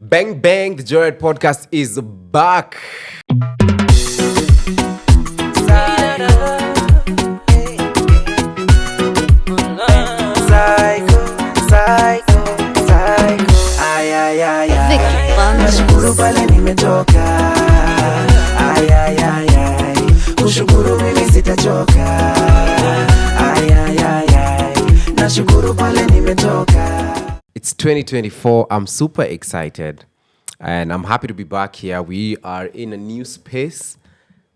Bang bang, the Joyride podcast is back. Nashukuru pale nimetoka. Ay ay ay ay. Kushukuru mimi sitachoka. Ay ay ay ay. Nashukuru pale nimetoka. It's 2024. I'm super excited and I'm happy to be back here. We are in a new space.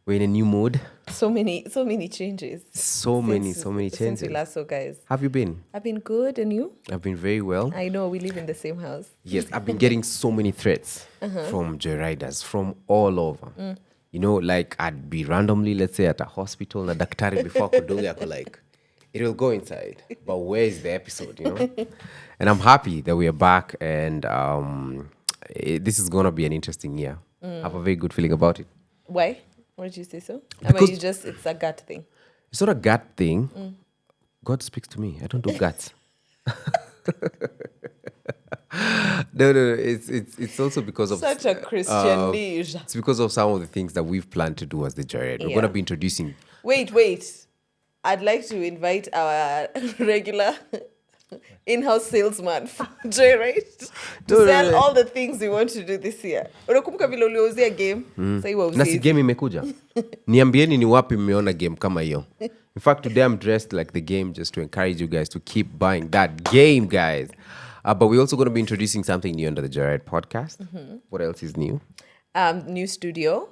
We're in a new mood. So many changes. So many changes. Since we last saw, guys. Have you been? I've been good, and you? I've been very well. I know, we live in the same house. Yes, I've been getting so many threats from joyriders from all over. You know, like I'd be randomly, let's say, at a hospital, na daktari before kudunga ako like, it will go inside, but where is the episode, you know? And I'm happy that we are back, and this is going to be an interesting year. I have a very good feeling about it. Why? Why did you say so? Because it's a gut thing. It's not a gut thing. God speaks to me. I don't do guts. No. It's also because of Such a Christian niche. It's because of some of the things that we've planned to do as the Joyride. We're going to be introducing. Wait. I'd like to invite our regular in-house salesman for Joyride to sell all the things we want to do this year. Unakumbuka vile uliuzia game? Sasa hiyo Na si game imekuja. Niambieni ni wapi mmeona game kama hiyo. In fact, today I'm dressed like the game just to encourage you guys to keep buying that game, guys. But we're also going to be introducing something new under the Joyride podcast. What else is new? New studio.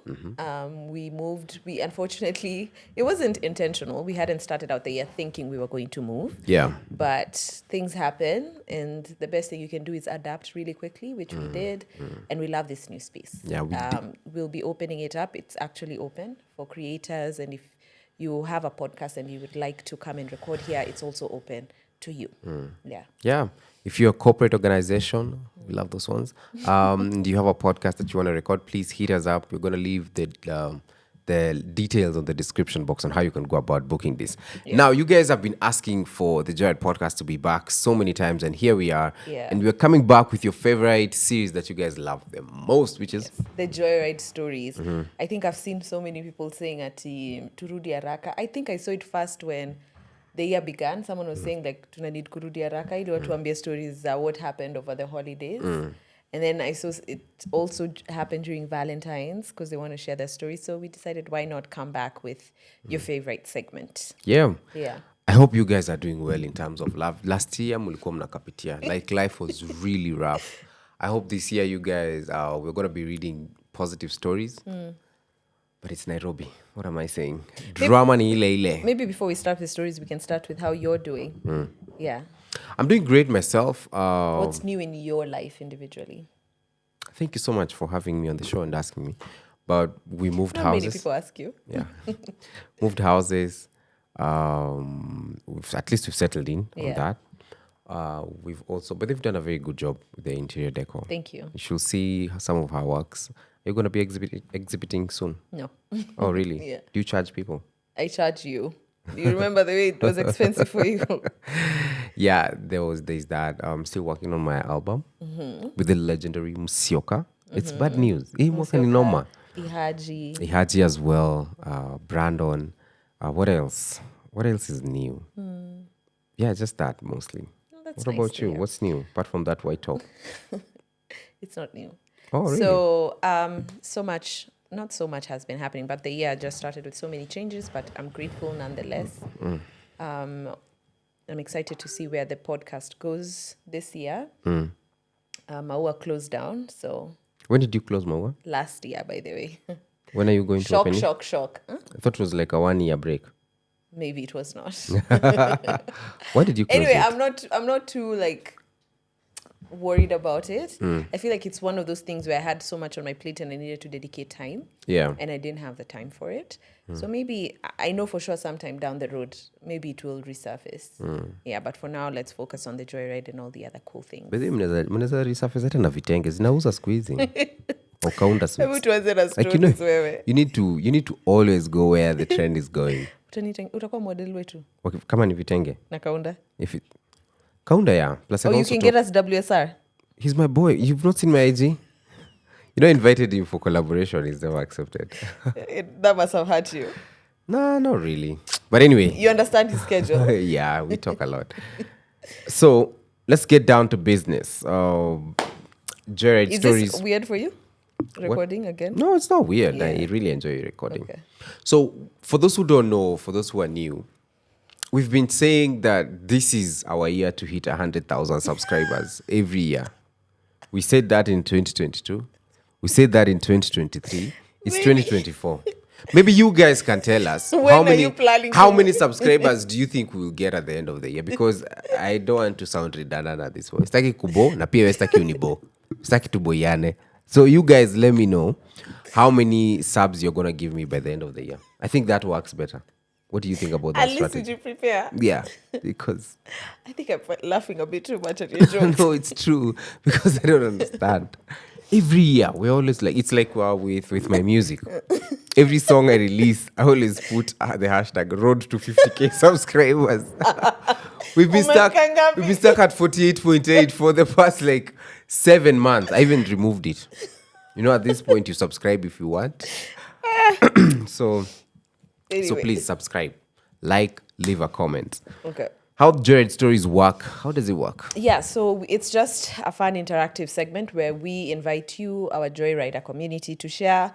We moved. We unfortunately, it wasn't intentional. We hadn't started out the year thinking we were going to move. Yeah. But things happen, and the best thing you can do is adapt really quickly, which we did. And we love this new space. Yeah, we'll be opening it up. It's actually open for creators, and if you have a podcast and you would like to come and record here, it's also open to you. Yeah. If you're a corporate organization, we love those ones. And you have a podcast that you want to record, please hit us up. We're going to leave the details on the description box on how you can go about booking this. Yeah. Now, you guys have been asking for the Joyride podcast to be back so many times, and here we are. Yeah. And we're coming back with your favorite series that you guys love the most, which is the Joyride Stories. I think I've seen so many people saying ati turudi haraka. I think I saw it first when the year began. Someone was saying like tuna need kurudi haraka ili watu ambie stories what happened over the holidays. And then I saw it also happened during Valentine's because they want to share their stories. So we decided why not come back with your favorite segment. Yeah. I hope you guys are doing well in terms of love. Last year mulikuwa mnakapitia. Like life was really rough. I hope this year you guys we're going to be reading positive stories. But it's Nairobi. What am I saying? Drama ni ile. Maybe before we start with stories, we can start with how you're doing. Yeah. I'm doing great myself. What's new in your life individually? Thank you so much for having me on the show and asking me. But we moved Not houses. many people ask you. Yeah. Moved houses. At least we've settled in on that. But they've done a very good job with the interior decor. Thank you. You should see some of her works. You're going to be exhibiting soon? No. Oh, really? Yeah. Do you charge people? I charge you. Do you remember the way it was expensive for you? Yeah, there's that. I'm still working on my album with the legendary Musyoka. It's bad news. Noma. Ihaji as well. Brandon. What else? What else is new? Yeah, just that mostly. Oh, what about you? What's new apart from that white top? It's not new. Oh, really? So, not so much has been happening, but the year just started with so many changes, but I'm grateful nonetheless. I'm excited to see where the podcast goes this year. Maua closed down, so... When did you close Maua? Last year, by the way. When are you going to open it? Shock. Huh? I thought it was like a 1-year break. Maybe it was not. Why did you close anyway, it? I'm not too worried about it. I feel like it's one of those things where I had so much on my plate and I needed to dedicate time. Yeah. And I didn't have the time for it. So maybe, I know for sure sometime down the road, maybe it will resurface. Yeah, but for now, let's focus on the Joyride and all the other cool things. But mnaweza resurface hata na vitenge zinauza siku hizi. Ukaunda suits. Like, you need to always go where the trend is going. Utakuwa model wetu. Okay, kama ni vitenge. Na kaunda. Kaunda, yeah. Plus you can get us WSR. He's my boy. You've not seen my IG? invited him for collaboration. He's never accepted. That must have hurt you. No, not really. But anyway. You understand his schedule. Yeah, we talk a lot. So let's get down to business. Joyride Is Stories. this weird for you? Recording again? No, it's not weird. Yeah. I really enjoy recording. Okay. So, for those who don't know, for those who are new, we've been saying that this is our year to hit 100,000 subscribers every year. We said that in 2022. We said that in 2023. It's 2024. Maybe you guys can tell us When how are many you planning how to- many subscribers do you think we will get at the end of the year? Because I don't want to sound redundant at this point. Sitaki kubo na pia sitaki unibo. Sitaki tuboyane. So you guys let me know how many subs you're gonna give me by the end of the year. I think that works better. What do you think about that At least did strategy? you prepare? Yeah, because I think I'm laughing a bit too much at your jokes. no, it's true because I don't understand. Every year we're always like it's like with my music. Every song I release, I always put the hashtag road to 50k subscribers. We've been stuck. Umekangapi. We've been stuck at 48.8 for the past like 7 months. I even removed it. At this point, you subscribe if you want. So Anyway. please subscribe, like, leave a comment. Okay. How Joyride Stories work? How does it work? Yeah, so it's just a fun interactive segment where we invite you, our Joyrider community, to share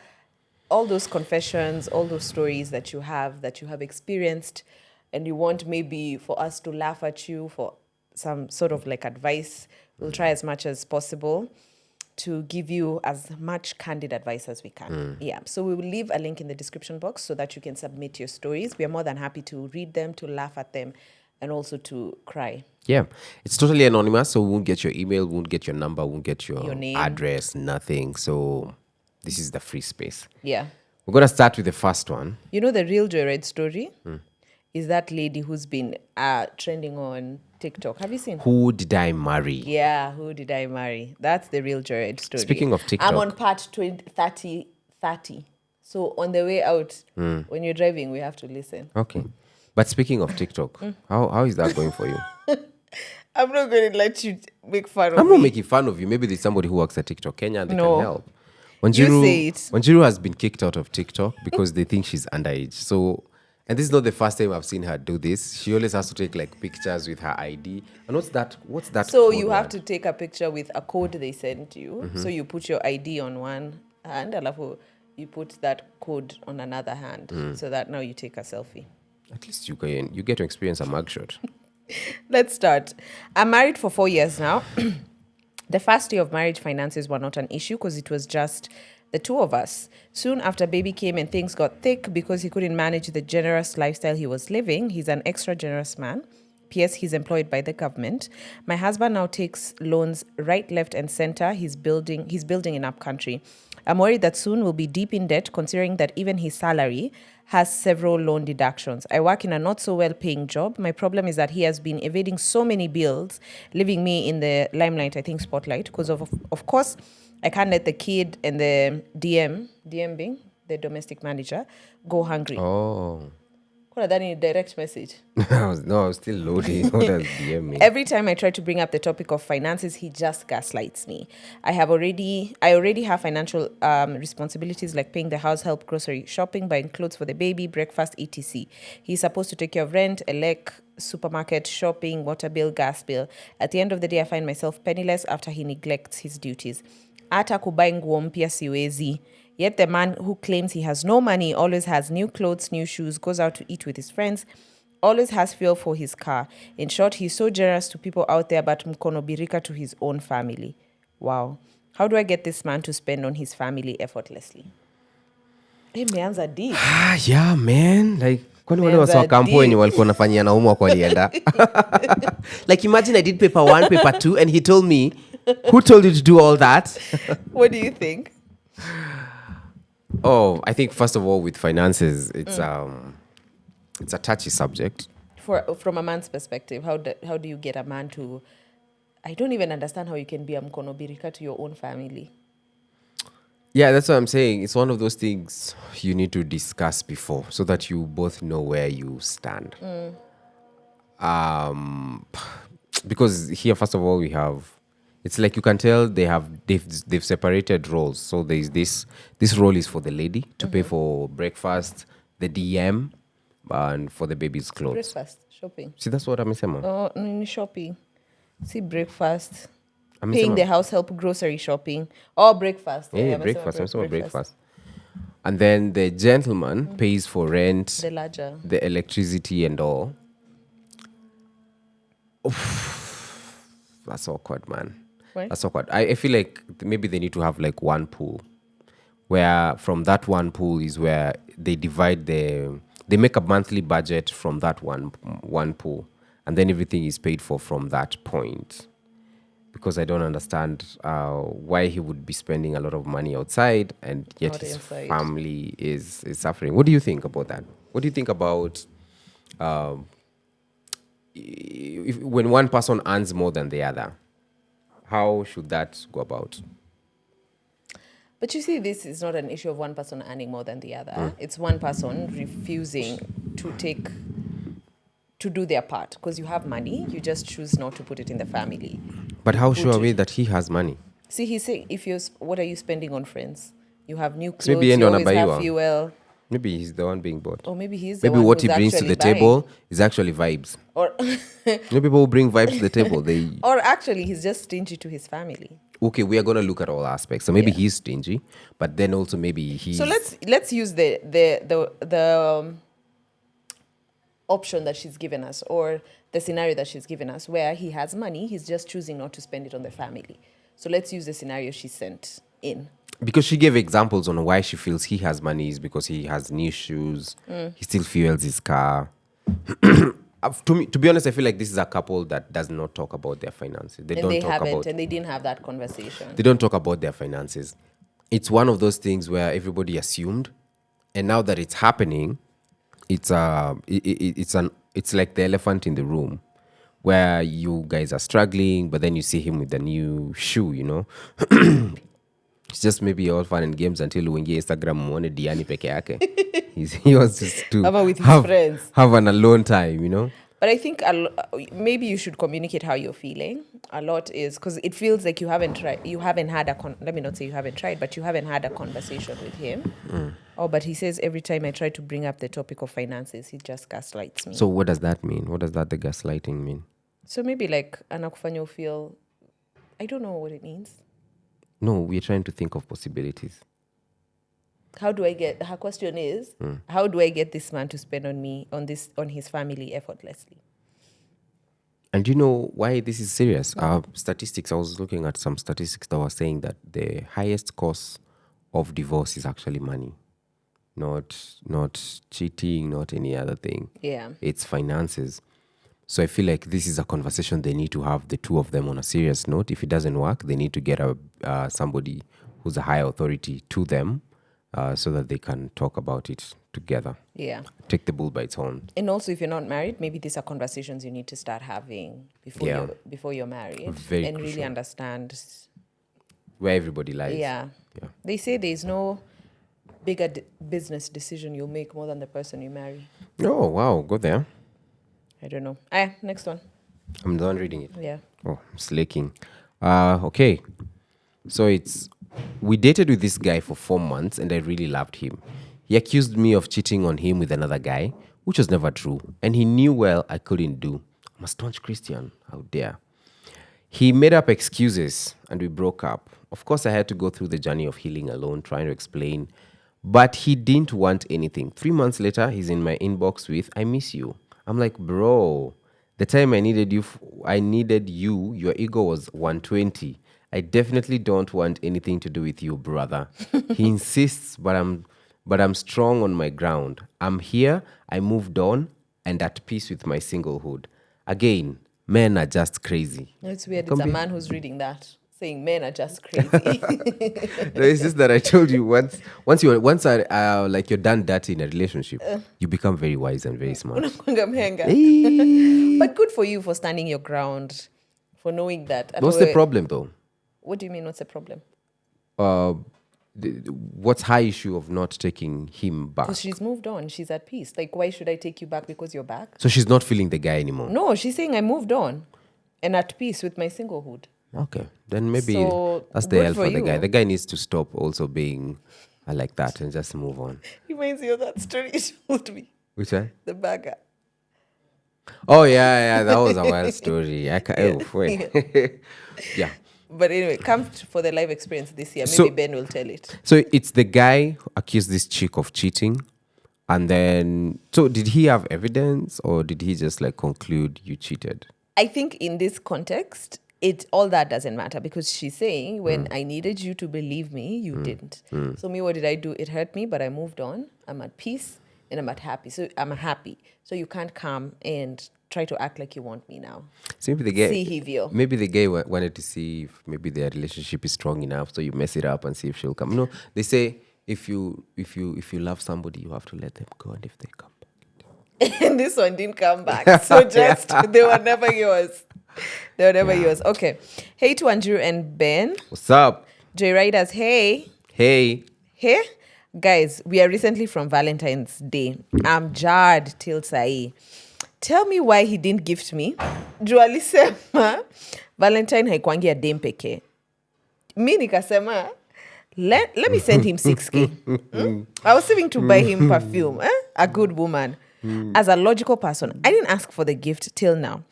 all those confessions, all those stories that you have experienced, and you want maybe for us to laugh at you for some sort of like advice. We'll try as much as possible to give you as much candid advice as we can. Yeah, so we will leave a link in the description box so that you can submit your stories. We are more than happy to read them, to laugh at them, and also to cry. Yeah, it's totally anonymous, so we won't get your email, won't get your number, won't get your name. address, nothing. So this is the free space. Yeah. We're going to start with the first one. You know the real Joyride story? Is that lady who's been trending on TikTok. Have you seen? Who did I marry? Yeah, who did I marry? That's the real Joyride story. Speaking of TikTok. I'm on part 30. So on the way out, when you're driving, we have to listen. Okay. But speaking of TikTok, how is that going for you? I'm not going to let you make fun of I'm me. not making fun of you. Maybe there's somebody who works at TikTok Kenya and they No. can help. You say it. Wanjiru has been kicked out of TikTok because they think she's underage. So, and this is not the first time I've seen her do this. She always has to take like pictures with her ID. And what's that? So code you have word? to take a picture with a code they sent you. So you put your ID on one hand, alafu you put that code on another hand, so that now you take a selfie. At least you get to experience a mugshot. Let's start. I'm married for 4 years now. The first year of marriage, finances were not an issue because it was just the two of us. Soon after baby came and things got thick because he couldn't manage the generous lifestyle he was living. He's an extra generous man. P.S. He's employed by the government. My husband now takes loans right, left, and center. He's building in upcountry. I'm worried that soon we'll be deep in debt, considering that even his salary has several loan deductions. I work in a not so well-paying job. My problem is that he has been evading so many bills, leaving me in the limelight, I think spotlight, because of course, I can't let the kid and the DM being the domestic manager, go hungry. Oh. What are that direct message? I was still loading. What does DM mean? Every time I try to bring up the topic of finances, he just gaslights me. I already have financial responsibilities like paying the house help, grocery shopping, buying clothes for the baby, breakfast, etc. He's supposed to take care of rent, elec, supermarket, shopping, water bill, gas bill. At the end of the day, I find myself penniless after he neglects his duties. Hata kubai nguo mpya siwezi. Yet the man who claims he has no money always has new clothes, new shoes, goes out to eat with his friends, always has fuel for his car. In short, he's so generous to people out there, but mkono birika to his own family. Wow. How do I get this man to spend on his family effortlessly? Hey, meanza deep. Yeah, man. Like, kwani wale Meanza wasa wa kampo deep. wenye walikuwa wanafanyia na umu wako walienda? Like, imagine I did paper 1, paper 2, and he told me, who told you to do all that? What do you think? Oh, I think first of all, with finances, it's a touchy subject. From a man's perspective, how do you get a man to... I don't even understand how you can be a mkono birika to your own family. Yeah, that's what I'm saying. It's one of those things you need to discuss before so that you both know where you stand. Because here, first of all, we have It's like you can tell they've separated roles. So there's this role is for the lady to pay for breakfast, the DM, and for the baby's clothes. Breakfast, shopping. See, that's what I'm saying. Oh, no, shopping. See, breakfast. I'm Paying the house help, grocery shopping. Or breakfast. Yeah, breakfast. I'm saying breakfast. And then the gentleman pays for rent, The larger. the electricity, and all. That's awkward, man. Why? That's awkward. I feel like maybe they need to have like one pool, where from that one pool is where they divide they make a monthly budget from that one pool, and then everything is paid for from that point. Because I don't understand why he would be spending a lot of money outside and yet Not his inside. family is suffering. What do you think about that? What do you think about when one person earns more than the other? How should that go about? But you see, this is not an issue of one person earning more than the other. It's one person refusing to do their part. Because you have money, you just choose not to put it in the family. But how sure are we that he has money? See, he's saying, what are you spending on friends? You have new clothes, Maybe you end on a always have bayua. fuel. Maybe he's the one being bought. Or maybe he's the Maybe one what who's he brings to actually the buying. table is actually vibes. Or, You know, people who bring vibes to the table, they or actually, he's just stingy to his family. okay, we are going to look at all aspects. So maybe he's stingy, but then also maybe he's... So let's use the option that she's given us, or the scenario that she's given us, where he has money, he's just choosing not to spend it on the family. So let's use the scenario she sent in. Because she gave examples on why she feels he has money is because he has new shoes, he still fuels his car. To be honest, I feel like this is a couple that does not talk about their finances. They didn't have that conversation. They don't talk about their finances. It's one of those things where everybody assumed, and now that it's happening, it's like the elephant in the room, where you guys are struggling, but then you see him with a new shoe, you know. It's just maybe all fun and games until uingie Instagram muone Diani peke yake. He wants just to Ama with his friends. have an alone time, you know. But I think maybe you should communicate how you're feeling. A lot is because it feels like you haven't tried. You haven't had let me not say you haven't tried, but you haven't had a conversation with him. Oh, but he says every time I try to bring up the topic of finances, he just gaslights me. So what does that mean? What does the gaslighting mean? So maybe like anakufanya feel, I don't know what it means. No, we're trying to think of possibilities. Her question is, how do I get this man to spend on his family effortlessly? And you know why this is serious? Statistics, I was looking at some statistics that were saying that the highest cause of divorce is actually money. Not cheating, not any other thing. Yeah. It's finances. So I feel like this is a conversation they need to have, the two of them, on a serious note. If it doesn't work, they need to get somebody who's a higher authority to them so that they can talk about it together. Yeah. Take the bull by its horn. And also, if you're not married, maybe these are conversations you need to start having before you're married. Very and crucial. really understand Where everybody lies. Yeah. They say there's no bigger business decision you'll make more than the person you marry. Oh, wow. Go there. I don't know. Next one. I'm done reading it. Yeah. Oh, I'm slaking. Okay. So we dated with this guy for 4 months and I really loved him. He accused me of cheating on him with another guy, which was never true. And he knew well I couldn't do. I'm a staunch Christian. How dare. He made up excuses and we broke up. Of course, I had to go through the journey of healing alone, trying to explain. But he didn't want anything. 3 months later, he's in my inbox with, I miss you. I'm like, bro, the time I needed you, your ego was 120. I definitely don't want anything to do with you, brother. He insists, but I'm strong on my ground. I'm here, I moved on, and at peace with my singlehood. Again, men are just crazy. It's weird. It's a man who's reading that, saying men are just crazy. No, it's just that I told you once you're done dirty in a relationship, you become very wise and very smart. But good for you for standing your ground, for knowing that. What's the problem though? What do you mean, what's the problem? What's her issue of not taking him back? Because she's moved on. She's at peace. Like, why should I take you back because you're back? So she's not feeling the guy anymore? No, she's saying I moved on and at peace with my singlehood. Okay, then maybe So, that's the good L for for the guy. you. The guy needs to stop also being like that and just move on. Reminds me of that story you told me, Which one? the bagger. Oh yeah, that was a wild story. Yeah. Wait. Yeah. But anyway, for the live experience this year. Maybe So- Ben will tell it. So it's the guy who accused this chick of cheating, and then so did he have evidence or did he just like conclude you cheated? I think in this context, all that doesn't matter because she's saying when I needed you to believe me, you didn't. So me, what did I do? It hurt me, but I moved on. I'm at peace and I'm happy. So I'm happy. So you can't come and try to act like you want me now. So maybe the guy, See Hivyo. maybe the guy wanted to see if maybe their relationship is strong enough, so you mess it up and see if she'll come. No, they say if you love somebody, you have to let them go, and if they come back. And this one didn't come back. So just, they were never yours. They were never yours. Okay. Hey to Andrew and Ben. What's up? Joyriders, hey. Hey. Hey. Guys, we are recently from Valentine's Day. I'm jarred till sai. Tell me why he didn't gift me. Juu alisema Valentine haikuangi ya dem pekee. Mi nikasema let me send him 6K. I was saving to buy him perfume. A good woman. As a logical person, I didn't ask for the gift till now.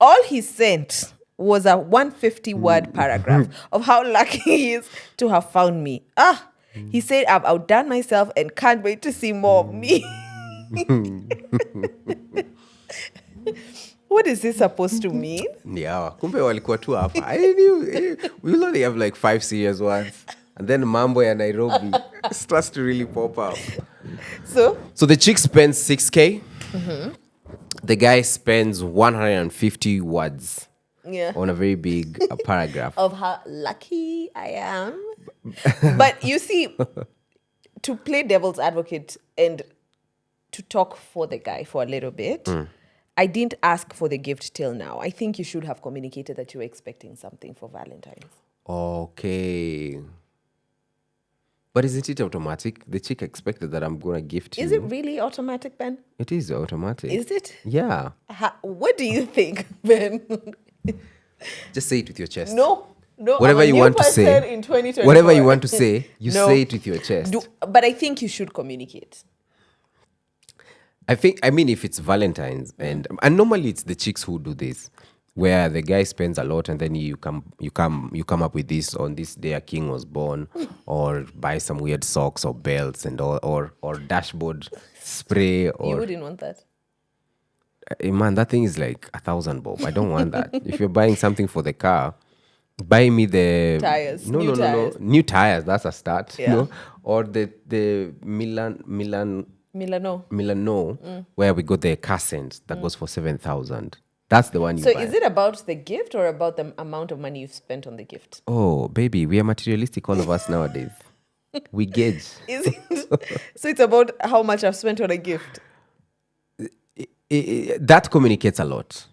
All he sent was a 150-word paragraph of how lucky he is to have found me. He said, I've outdone myself and can't wait to see more of me. What is this supposed to mean? Yeah, kumbe walikuwa tu hapa. I knew we will only have like 5 serious ones. And then Mambo ya Nairobi starts to really pop up. So the chick spends 6K. The guy spends 150 words on a very big paragraph. Of how lucky I am. But you see, to play devil's advocate and to talk for the guy for a little bit, I didn't ask for the gift till now. I think you should have communicated that you were expecting something for Valentine's. Okay. But isn't it automatic? The chick expected that I'm going to gift you. Is it really automatic, Ben? It is automatic. Is it? Yeah. What do you think, Ben? Just say it with your chest. No. Whatever I'm a you new want to person say. in 2024. Whatever you want to say, you No. say it with your chest. But I think you should communicate. I mean, if it's Valentine's and normally it's the chicks who do this, where the guy spends a lot and then you come up with this on this day a king was born, or buy some weird socks or belts and all, or dashboard spray, You or wouldn't want that. man, that thing is like 1,000 bob. I don't want that. If you're buying something for the car, buy me the Tires, No, new no, no, tires. no. New tires. That's a start. Yeah. No, or the Milano, where we got the car scent that goes for 7,000. That's the one you So buy. is it about the gift or about the amount of money you've spent on the gift? Oh, baby, we are materialistic, all of us nowadays. We gauge. Is it? So it's about how much I've spent on a gift. That communicates a lot.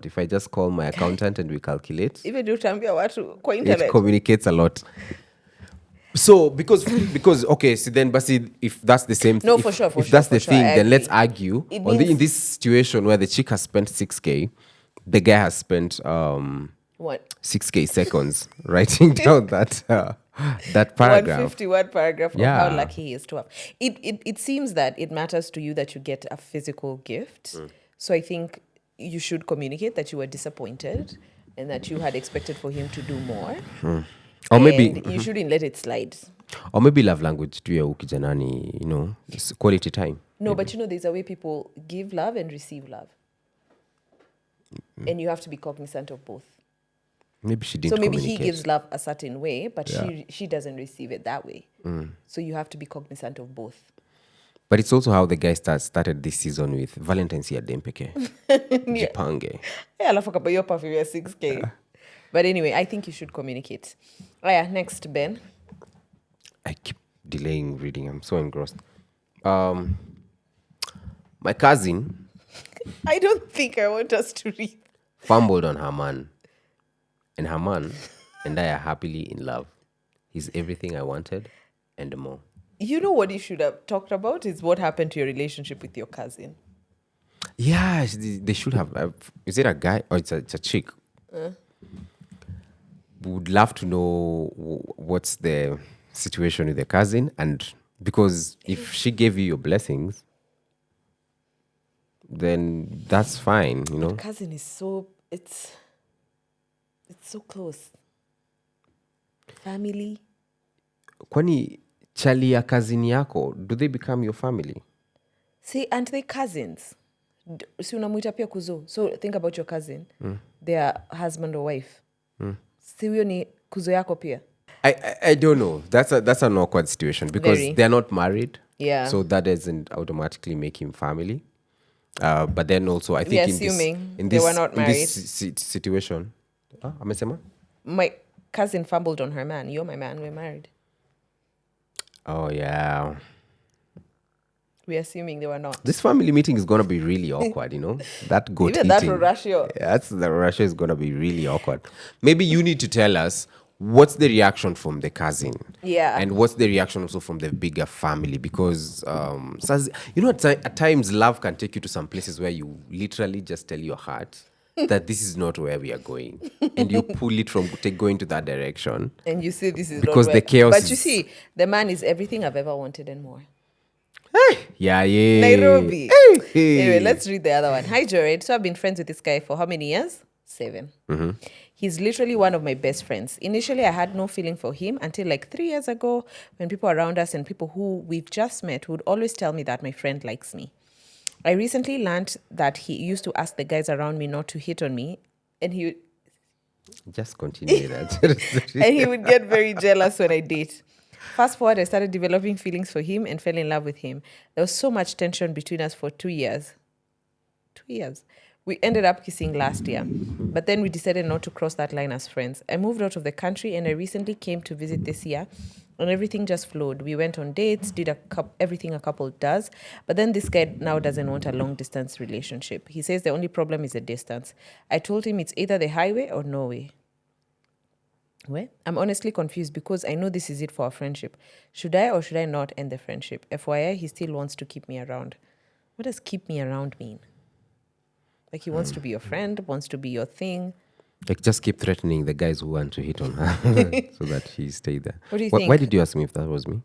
If I just call my accountant and we calculate, Even do tambia watu kwa it internet. communicates a lot. So because okay, so then but see, if that's the same No, if, for sure, if that's the for sure, thing, I then let's agree. argue It in means- this situation where the chick has spent 6K, the guy has spent What? 6K seconds writing down that paragraph. 150-word paragraph of Yeah. how lucky he is to have. It seems that it matters to you that you get a physical gift. So I think you should communicate that you were disappointed and that you had expected for him to do more. Or maybe And you shouldn't let it slide. or maybe love language to ya ukijanani, it's quality time. No, but there's a way people give love and receive love. And you have to be cognizant of both. Maybe she didn't So maybe communicate. he gives love a certain way, but Yeah. she doesn't receive it that way. So you have to be cognizant of both. But it's also how the guy started this season with Valentine's ya dempeke. Jipange. Alafu kapa hiyo perfume ya 6K. But anyway, I think you should communicate. Next, Ben. I keep delaying reading. I'm so engrossed. My cousin I don't think I want us to read. fumbled on her man. And her man and I are happily in love. He's everything I wanted and more. You know what you should have talked about is what happened to your relationship with your cousin. Yeah, they should have. Is it a guy or it's a chick? would love to know what's the situation with the cousin, and because if she gave you your blessings, then that's fine, you know. Cousin is it's so close. Family. Kwani chali ya cousin yako, do they become your family? See, aren't they cousins? Si unamuita pia kuzo. So think about your cousin. Their husband or wife. Si huyo ni kuzo yako pia. I don't know. That's an awkward situation because Very. they're not married. Yeah. So that doesn't automatically make him family. But then also, I think they were not married. In this situation, amesema? My cousin fumbled on her man. You're my man. We're married. Oh yeah. We're assuming they were not. This family meeting is gonna be really awkward, you know. That goat Even eating. that ratio. Yeah, the ratio is gonna be really awkward. Maybe you need to tell us what's the reaction from the cousin. Yeah. And what's the reaction also from the bigger family? Because you know, at times love can take you to some places where you literally just tell your heart that this is not where we are going, and you pull it from going to that direction. And you say this is because not the where. chaos. But you see, the man is everything I've ever wanted and more. Yeah. Nairobi. Hey. Anyway, let's read the other one. Hi, Joyride. So I've been friends with this guy for how many years? 7. He's literally one of my best friends. Initially, I had no feeling for him until like 3 years ago when people around us and people who we've just met would always tell me that my friend likes me. I recently learned that he used to ask the guys around me not to hit on me, and he Just continue that. and he would get very jealous when I date. Fast forward, I started developing feelings for him and fell in love with him. There was so much tension between us for 2 years. 2 years. We ended up kissing last year, but then we decided not to cross that line as friends. I moved out of the country and I recently came to visit this year, and everything just flowed. We went on dates, did everything a couple does, but then this guy now doesn't want a long distance relationship. He says the only problem is the distance. I told him it's either the highway or no way. Well, I'm honestly confused because I know this is it for our friendship. Should I or should I not end the friendship? FYI, he still wants to keep me around. What does keep me around mean? Like he wants to be your friend, wants to be your thing. Like just keep threatening the guys who want to hit on her so that he stay there. What do you think? Why did you ask me if that was me?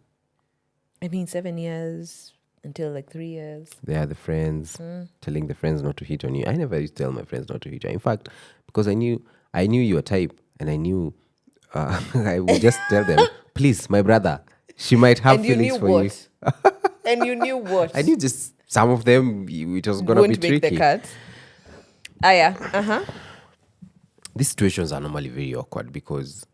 I mean, 7 years until like 3 years. They are the friends, telling the friends not to hit on you. I never used to tell my friends not to hit on you. In fact, because I knew your type, and I knew I would just tell them, please, my brother, she might have And you feelings knew for what? you. And you knew what? I knew just some of them, it was going to be Won't make tricky. the cut. Yeah. Uh-huh. These situations are normally very awkward because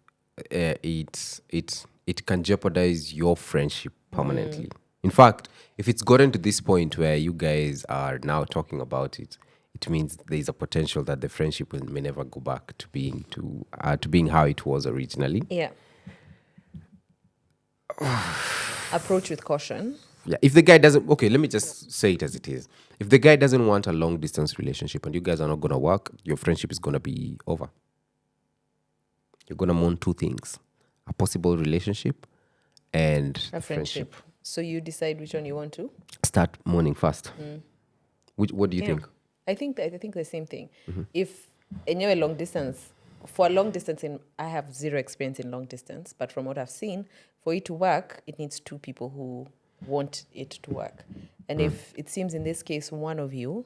it can jeopardize your friendship permanently. In fact, if it's gotten to this point where you guys are now talking about it, it means there is a potential that the friendship may never go back to being how it was originally. Yeah. Approach with caution. Yeah, if the guy doesn't, okay, let me just say it as it is. If the guy doesn't want a long distance relationship and you guys are not going to work, your friendship is going to be over. You're going to mourn 2 things: a possible relationship and A friendship. So you decide which one you want to? Start mourning first. What do you think? I think the same thing. If anyway long distance, for a long distance, I have zero experience in long distance, but from what I've seen, for it to work, it needs 2 people who want it to work. And if it seems in this case one of you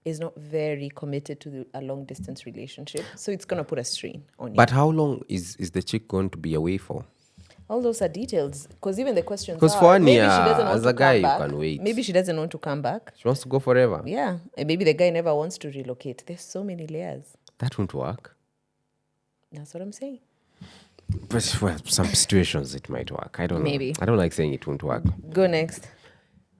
is not very committed to a long distance relationship, so it's going to put a strain on you. But how long is the chick going to be away for? All those are details, because even the questions Because are, for maybe she Anya, doesn't want as to a guy, come back. you can wait. Maybe she doesn't want to come back. She wants to go forever. Yeah, and maybe the guy never wants to relocate. There's so many layers. That won't work. That's what I'm saying. But well, some situations it might work. I don't know. Maybe. I don't like saying it won't work. Go next.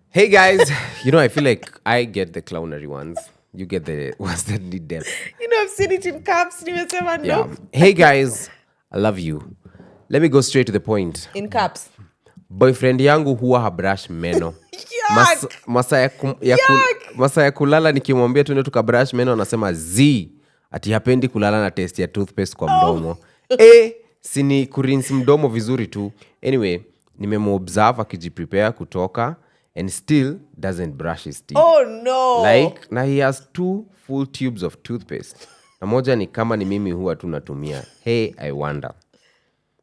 Hey guys, I feel like I get the clownery ones. You get the ones that need them. I've seen it in caps. Nimesema no. Yeah. Hey guys, I love you. Let me go straight to the point. In caps. Boyfriend yangu huwa habrush meno. Masa ya kulala nikimwambia tuende tukabrush meno anasema ati hapendi kulala na test ya toothpaste kwa mdomo. Sini kurinsi mdomo vizuri tu. Anyway, nimemuobserve akijiprepare kutoka and still doesn't brush his teeth. Oh no. Like, now he has 2 full tubes of toothpaste. Na moja ni kama ni mimi huwa tunatumia hey I wonder.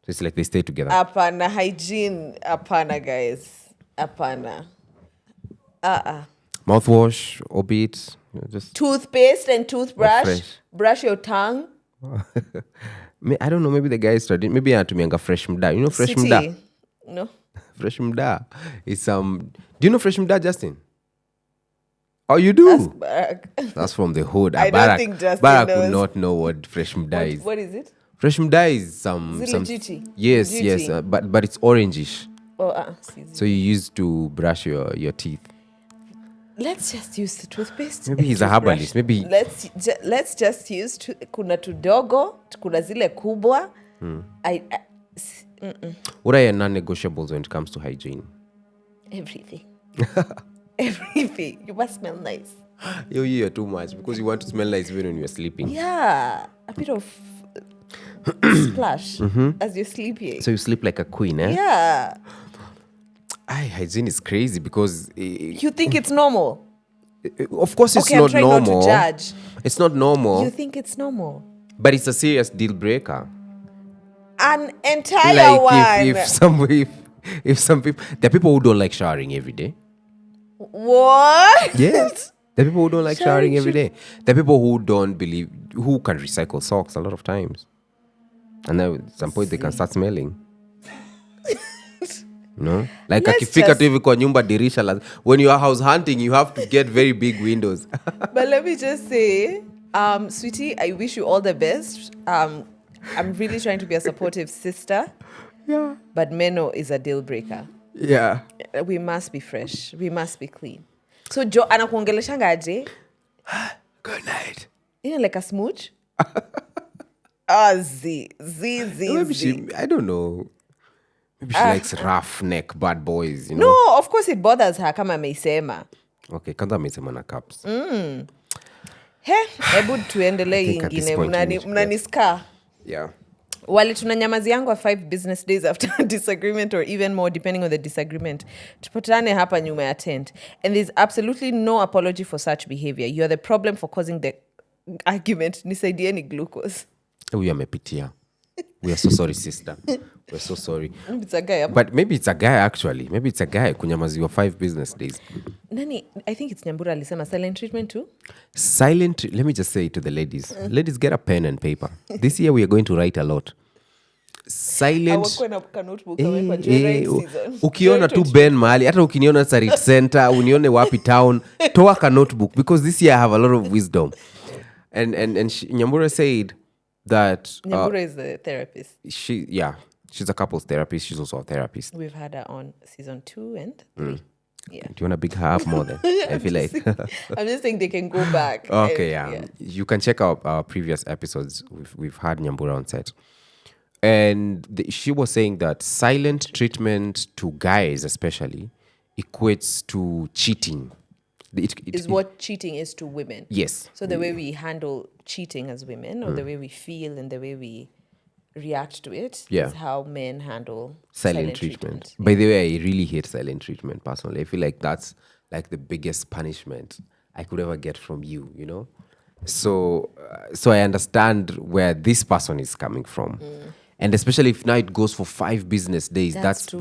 So it's like they stay together. Apana hygiene. Apana guys. Apana. Mouthwash, Orbit, just Toothpaste and toothbrush. fresh. Brush your tongue. I don't know, maybe the guy started, maybe anatumianga fresh mda. You know fresh mda? City. No. Fresh mda is do you know fresh mda, Justin? Oh, you do? That's from the hood. I don't think Justin Barak knows. would not know what fresh mda is. What is it? Fresh mda is some Legiti? yes, Legiti? yes, but it's orangish. Oh, So you use to brush your teeth. let's just use the toothpaste. Maybe and he's a toothbrush. herbalist. Maybe Let's just use kuna tudogo, kuna zile kubwa. what are your non-negotiables when it comes to hygiene? Everything. Everything. You must smell nice. You're too much because you want to smell nice even when you're sleeping. Yeah. A bit of splash as you're sleeping. So you sleep like a queen, eh? Yeah. Hygiene is crazy because You think it's normal? of course it's Okay, I'm not trying normal. not to judge. It's not normal, You think it's normal? but it's a serious deal breaker. An entire one. Like if some people, there are people who don't like showering every day. What? Yes. There are people who don't like showering Showering every day. There are people who don't believe, who can recycle socks a lot of times. And then at some point they can start smelling. No? Like Let's akifika just- tu hivi kwa nyumba dirisha. When you are house hunting, you have to get very big windows. But let me just say, sweetie, I wish you all the best. I'm really trying to be a supportive sister. Yeah. But meno is a deal breaker. Yeah. We must be fresh. We must be clean. So Jo anakuongeleshanga aje? Good night. Like a smooch? Z. Maybe she, I don't know. Maybe she likes rough neck bad boys, you know? No, of course it bothers her kama ameisema. Okay, kwanza amesema na caps. Hebu tuendelee think at this ingine. point we need to Mnaniska. Yeah. Wale tunanyamaziangwa 5 business days after a disagreement or even more depending on the disagreement. Tupatane hapa nyuma ya tent. And there's absolutely no apology for such behavior. You're the problem for causing the argument. Nisaidieni glucose. Huyu amepitia. We are so sorry, sister. We're so sorry. It's a guy. But maybe it's a guy actually. Maybe it's a guy kunyamaziwa 5 business days. Nani, I think it's Nyambura alisema silent treatment too. Let me just say to the ladies. Ladies, get a pen and paper. This year we are going to write a lot. Silent. Hawakuwa na notebook kwa Joyride season. Ukiona tu Ben mahali, hata ukiniona Sarit Center, unione wapi town, toa ka notebook because this year I have a lot of wisdom. And Nyambura said that Nyambura is the therapist. she's a couples therapist. She's also a therapist. We've had her on season 2 and 3. Yeah. Do you want to big her up more than? I feel like. I'm just saying they can go back. Okay, and, yeah. You can check out our previous episodes. We've had Nyambura on set. And she was saying that silent treatment to guys especially equates to cheating. Is what cheating is to women. Yes. So the way we handle cheating as women or the way we feel and the way we react to it is how men handle silent treatment. By the way, I really hate silent treatment personally. I feel like that's like the biggest punishment I could ever get from you, you know? So I understand where this person is coming from. And especially if now it goes for 5 business days, that's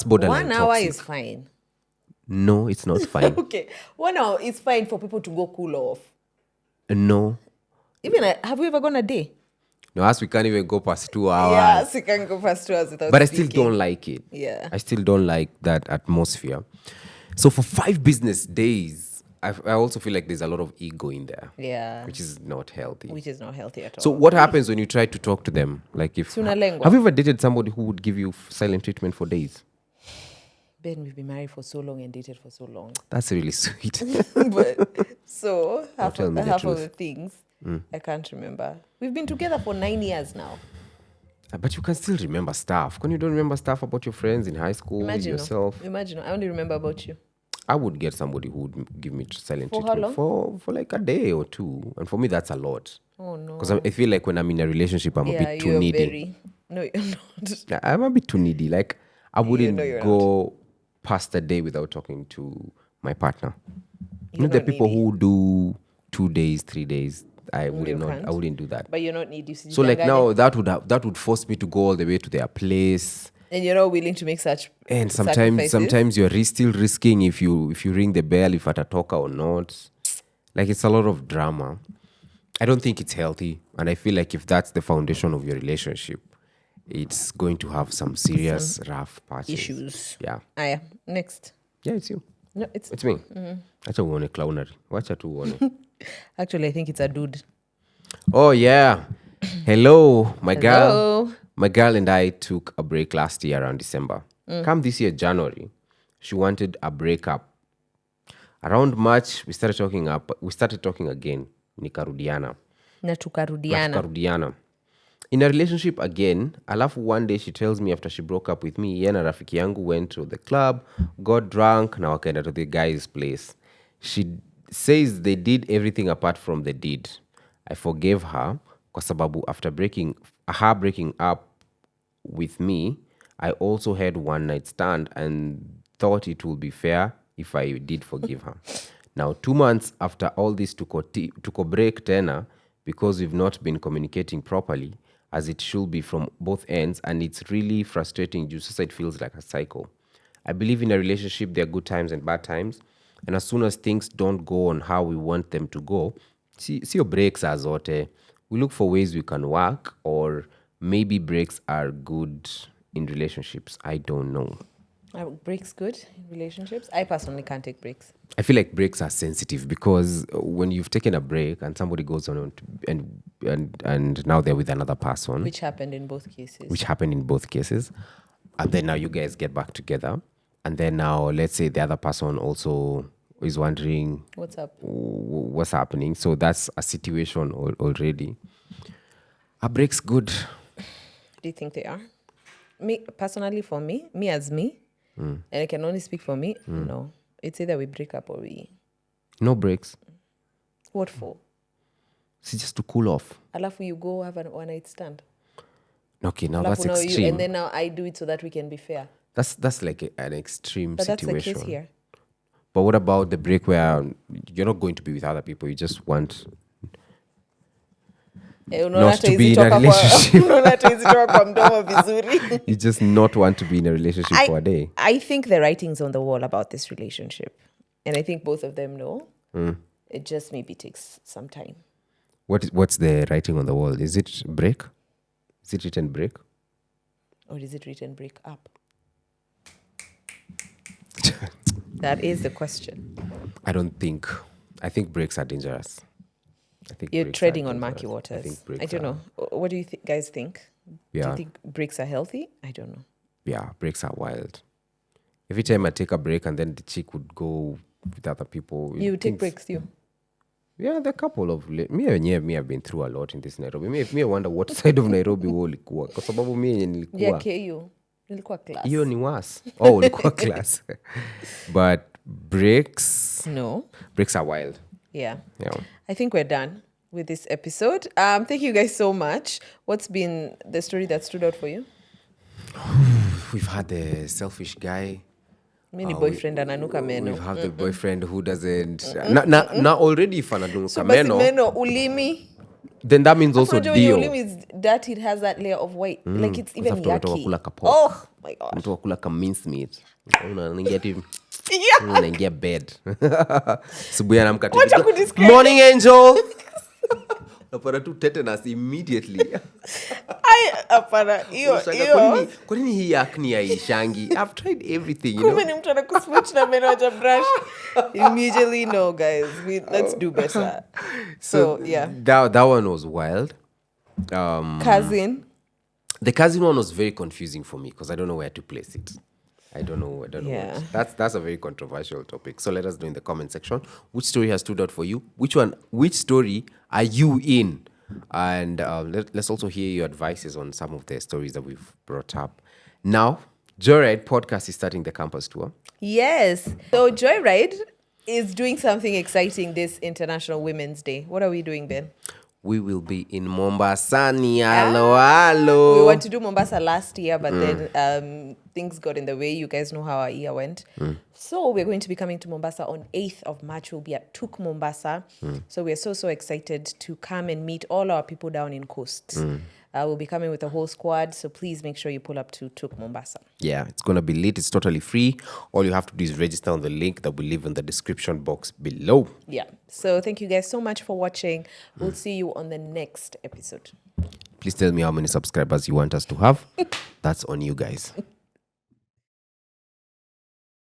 borderline 1 hour toxic. is fine. No, it's not fine. Okay. 1 hour is fine for people to go cool off. No. Even have we ever gone a day? No, as we can't even go past 2 hours. Yes, we can go past 2 hours without But I still speaking. don't like it. Yeah. I still don't like that atmosphere. So for 5 business days, I also feel like there's a lot of ego in there. Yeah. Which is not healthy. Which is not healthy at all. So what happens when you try to talk to them? Like if Tunalengwa. have you ever dated somebody who would give you silent treatment for days? Ben, we've been married for so long and dated for so long. That's really sweet. But so half tell of me the the truth. things I can't remember. We've been together for 9 years now. But you can still remember stuff. When you don't remember stuff about your friends in high school, Imagine, yourself. Imagine, I only remember about you. I would get somebody who would give me silent For how treatment long? for like a day or 2. And for me, that's a lot. Oh no. Because I feel like when I'm in a relationship, I'm a bit too you're needy. No, you're not. I'm a bit too needy. Like I wouldn't you're go past a day without talking to my partner. You know, You're the not people needy. who do 2 days, 3 days. I wouldn't not. can't. I wouldn't do that. But you're not needy. So like now that would force me to go all the way to their place. And you're not willing to make such And sacrifices. sometimes you're still risking if you ring the bell, if atatoka or not. Like it's a lot of drama. I don't think it's healthy, and I feel like if that's the foundation of your relationship, it's going to have some serious rough patches. Issues. Yeah. Aya, next. Yeah, it's you. No, it's It's me. Acha uone clownery. Wacha tu uone. actually I think it's a dude. Oh yeah. Hello, my girl. Hello. My girl and I took a break last year around December. Come this year, January, she wanted a breakup. Around March, we started talking again. Nikarudiana. Na tukarudiana. Tukarudiana. In a relationship again, alafu one day she tells me after she broke up with me, yeye na rafiki yangu went to the club, got drunk, na wakaenda to the guy's place. She says they did everything apart from the deed. I forgave her kwa sababu after breaking up with me, I also had one night stand and thought it would be fair if I did forgive her. Now 2 months after all this tuko break tena because we've not been communicating properly as it should be from both ends, and it's really frustrating. Just it feels like a cycle. I believe in a relationship there are good times and bad times, and as soon as things don't go on how we want them to go, see your breaks as zote. We look for ways we can work, or maybe breaks are good in relationships. I don't know. Are breaks good in relationships? I personally can't take breaks. I feel like breaks are sensitive because when you've taken a break and somebody goes on and now they're with another person, Which happened in both cases. And then now you guys get back together, and then now let's say the other person also is wondering What's up? What's happening. So that's a situation already. Are breaks good? Do you think they are? Me personally, for me as me, and I can only speak for me, no. It's either we break up or we... No breaks. What for? See, just to cool off. Alafu you go have a one night stand. Okay, now Alafu that's now extreme. and then now I do it so that we can be fair. That's like an extreme But situation. that's the case here. But what about the break where you're not going to be with other people, you just want not to be in a relationship? You just not want to be in a relationship for a day. I think the writing's on the wall about this relationship. And I think both of them know. It just maybe takes some time. What's the writing on the wall? Is it break? Is it written break? Or is it written break up? That is the question. I think breaks are dangerous. You're treading on murky waters. I don't know. What do you guys think? Yeah. Do you think breaks are healthy? I don't know. Yeah, breaks are wild. Every time I take a break and then the chick would go with other people. You take breaks, you? Yeah, there are a couple of... Me, I've been through a lot in this Nairobi. Me, I wonder what side of Nairobi wewe ulikuwa. Kwa sababu mimi nilikuwa... Yeah, KU. Nilikuwa class. Hiyo ni worse. Oh, ulikuwa class. But breaks... No. Breaks are wild. Yeah. Yeah. I think we're done with this episode. Thank you guys so much. What's been the story that stood out for you? We've had the selfish guy. Mini boyfriend ananuka meno. We've had the boyfriend who doesn't... Na already if ananuka So basi meno, meno, ulimi. then that means also Unajua dio. ulimi is dirty. It has that layer of white. Like it's even After watu yucky. wakula ka pork. Oh my gosh. Mtu wakula ka mince meat. Unaingia tu... Yeah. Unaingia bed. Subuhi anamka tu. Wacha kudescribe. Morning angel. Unapata tu tetanus immediately. Hapana. Hiyo. Kwa nini hii acne haishangi? I've tried everything, you Kumbe know. ni mtu anakusmooch na meno aja brush. Immediately no, guys. Let's do better. So yeah. That one was wild. Cousin. The cousin one was very confusing for me because I don't know where to place it. I don't know. Yeah. That's a very controversial topic. So let us know in the comment section which story has stood out for you. Which story are you in? And let's also hear your advices on some of the stories that we've brought up. Now, Joyride Podcast is starting the campus tour. Yes. So Joyride is doing something exciting this International Women's Day. What are we doing, Ben? we will be in Mombasani. Hello. We want to do Mombasa last year, but then things got in the way. You guys know how our year went. So we're going to be coming to Mombasa on 8th of March. We'll be at Tuk Mombasa. So we're so excited to come and meet all our people down in Coast. We'll be coming with a whole squad. So please make sure you pull up to Tuk Mombasa. Yeah, it's going to be lit. It's totally free. All you have to do is register on the link that we leave in the description box below. Yeah. So thank you guys so much for watching. We'll see you on the next episode. Please tell me how many subscribers you want us to have. That's on you guys.